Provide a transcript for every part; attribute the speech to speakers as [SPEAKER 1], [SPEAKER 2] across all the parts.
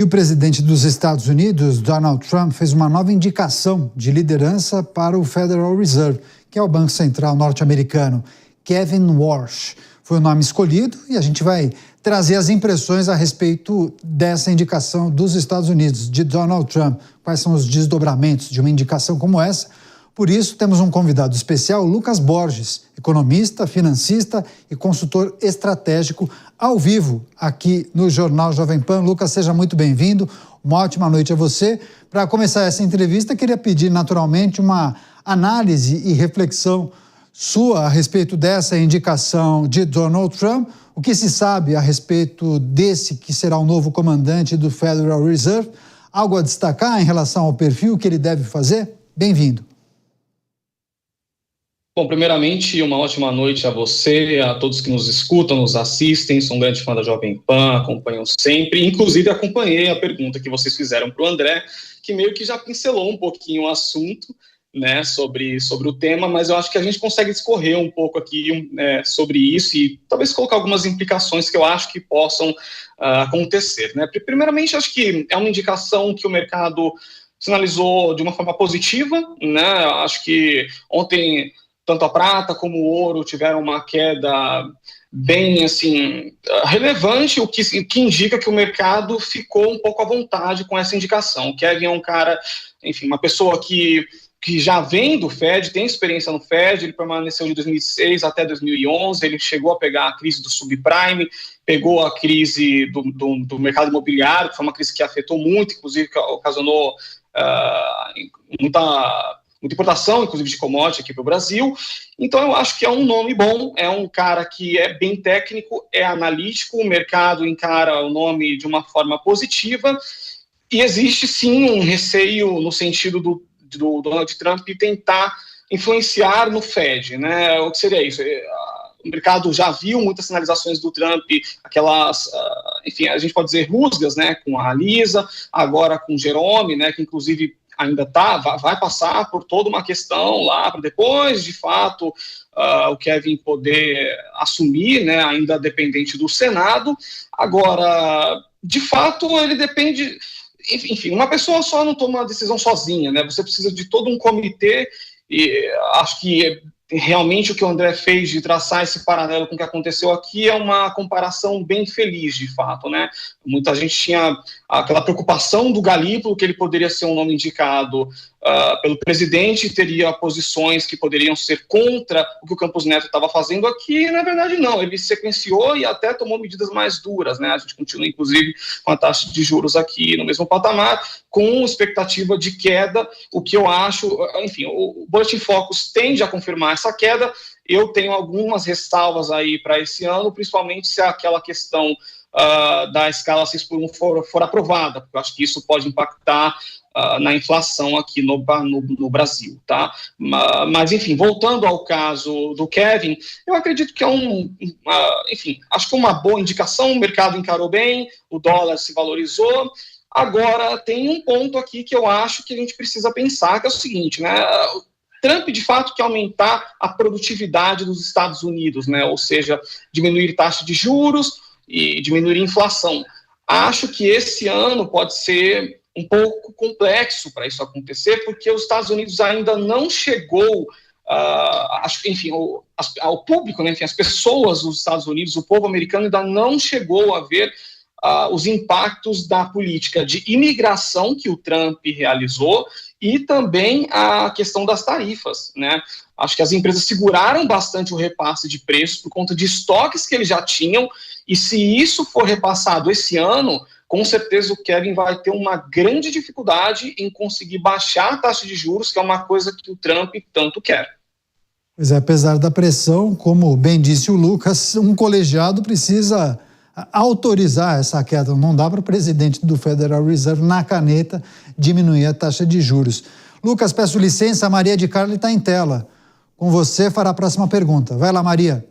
[SPEAKER 1] E o presidente dos Estados Unidos, Donald Trump, fez uma nova indicação de liderança para o Federal Reserve, que é o Banco Central norte-americano. Kevin Warsh foi o nome escolhido e a gente vai trazer as impressões a respeito dessa indicação dos Estados Unidos, de Donald Trump. Quais são os desdobramentos de uma indicação como essa? Por isso, temos um convidado especial, Lucas Borges, economista, financista e consultor estratégico, ao vivo aqui no Jornal Jovem Pan. Lucas, seja muito bem-vindo. Uma ótima noite a você. Para começar essa entrevista, queria pedir naturalmente uma análise e reflexão sua a respeito dessa indicação de Donald Trump. O que se sabe a respeito desse que será o novo comandante do Federal Reserve? Algo a destacar em relação ao perfil que ele deve fazer? Bem-vindo.
[SPEAKER 2] Bom, primeiramente, uma ótima noite a você, a todos que nos escutam, nos assistem. Sou um grande fã da Jovem Pan, acompanham sempre. Inclusive, acompanhei a pergunta que vocês fizeram para o André, que meio que já pincelou um pouquinho o assunto, né, sobre o tema, mas eu acho que a gente consegue discorrer um pouco aqui sobre isso e talvez colocar algumas implicações que eu acho que possam acontecer, né? Primeiramente, acho que é uma indicação que o mercado sinalizou de uma forma positiva, né? Acho que ontem tanto a prata como o ouro tiveram uma queda bem, assim, relevante, o que indica que o mercado ficou um pouco à vontade com essa indicação. O Kevin é um cara, enfim, uma pessoa que já vem do Fed, tem experiência no Fed, ele permaneceu de 2006 até 2011, ele chegou a pegar a crise do subprime, pegou a crise do mercado imobiliário, que foi uma crise que afetou muito, inclusive que ocasionou muita importação, inclusive de commodity aqui para o Brasil. Então eu acho que é um nome bom, é um cara que é bem técnico, é analítico, o mercado encara o nome de uma forma positiva, e existe sim um receio no sentido do Donald Trump tentar influenciar no Fed, né? O que seria isso? O mercado já viu muitas sinalizações do Trump, aquelas, enfim, a gente pode dizer rusgas, né? Com a Lisa, agora com o Jerome, né? Que inclusive ainda vai passar por toda uma questão lá para depois, de fato, o Kevin poder assumir, né? Ainda dependente do Senado. Agora, de fato, ele depende. Enfim, uma pessoa só não toma uma decisão sozinha, né? Você precisa de todo um comitê, e acho que realmente o que o André fez de traçar esse paralelo com o que aconteceu aqui é uma comparação bem feliz, de fato, né? Muita gente tinha aquela preocupação do Galípolo, que ele poderia ser um nome indicado pelo presidente, teria posições que poderiam ser contra o que o Campos Neto estava fazendo aqui, e na verdade não, ele sequenciou e até tomou medidas mais duras, né? A gente continua, inclusive, com a taxa de juros aqui no mesmo patamar, com expectativa de queda, o que eu acho, enfim, o Boletim Focus tende a confirmar essa queda. Eu tenho algumas ressalvas aí para esse ano, principalmente se aquela questão da escala 6x1 for aprovada, porque eu acho que isso pode impactar na inflação aqui no Brasil, tá? Mas, enfim, voltando ao caso do Kevin, eu acredito que é enfim, acho que uma boa indicação, o mercado encarou bem, o dólar se valorizou. Agora, tem um ponto aqui que eu acho que a gente precisa pensar, que é o seguinte, né? Trump, de fato, quer aumentar a produtividade dos Estados Unidos, né? Ou seja, diminuir taxa de juros e diminuir a inflação. Acho que esse ano pode ser um pouco complexo para isso acontecer, porque os Estados Unidos ainda não chegou, enfim, ao público, né? Enfim, as pessoas dos Estados Unidos, o povo americano ainda não chegou a ver os impactos da política de imigração que o Trump realizou e também a questão das tarifas, né? Acho que as empresas seguraram bastante o repasse de preços por conta de estoques que eles já tinham, e se isso for repassado esse ano, com certeza o Kevin vai ter uma grande dificuldade em conseguir baixar a taxa de juros, que é uma coisa que o Trump tanto quer.
[SPEAKER 1] Pois é, apesar da pressão, como bem disse o Lucas, um colegiado precisa autorizar essa queda. Não dá para o presidente do Federal Reserve, na caneta, diminuir a taxa de juros. Lucas, peço licença, a Maria de Carli está em tela. Com você, fará a próxima pergunta. Vai lá, Maria.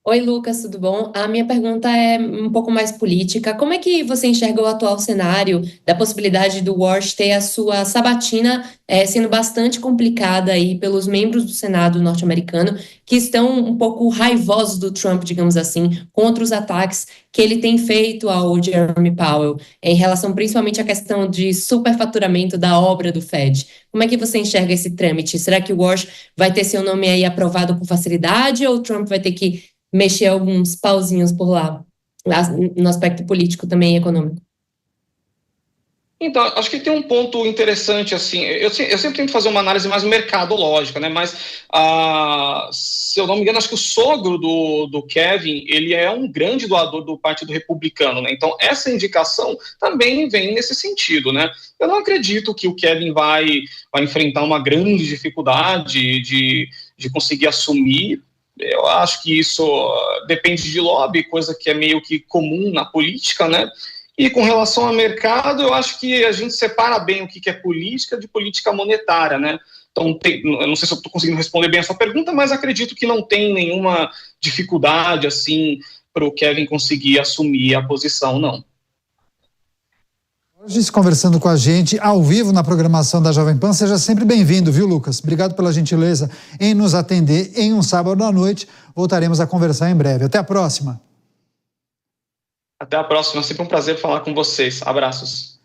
[SPEAKER 3] Oi, Lucas, tudo bom? A minha pergunta é um pouco mais política. Como é que você enxerga o atual cenário da possibilidade do Walsh ter a sua sabatina sendo bastante complicada aí pelos membros do Senado norte-americano que estão um pouco raivosos do Trump, digamos assim, contra os ataques que ele tem feito ao Jeremy Powell, em relação principalmente à questão de superfaturamento da obra do Fed? Como é que você enxerga esse trâmite? Será que o Walsh vai ter seu nome aí aprovado com facilidade ou o Trump vai ter que mexer alguns pauzinhos por lá, no aspecto político também e econômico?
[SPEAKER 2] Então, acho que tem um ponto interessante, assim, eu sempre tento fazer uma análise mais mercadológica, né, mas, se eu não me engano, acho que o sogro do Kevin, ele é um grande doador do Partido Republicano, né, então essa indicação também vem nesse sentido, né. Eu não acredito que o Kevin vai enfrentar uma grande dificuldade de conseguir assumir. Eu acho que isso depende de lobby, coisa que é meio que comum na política, né? E com relação ao mercado, eu acho que a gente separa bem o que é política de política monetária, né? Então, eu não sei se eu estou conseguindo responder bem a sua pergunta, mas acredito que não tem nenhuma dificuldade, assim, para o Kevin conseguir assumir a posição, não.
[SPEAKER 1] Hoje, conversando com a gente ao vivo na programação da Jovem Pan, seja sempre bem-vindo, viu, Lucas? Obrigado pela gentileza em nos atender em um sábado à noite. Voltaremos a conversar em breve. Até a próxima.
[SPEAKER 2] Até a próxima, sempre um prazer falar com vocês. Abraços.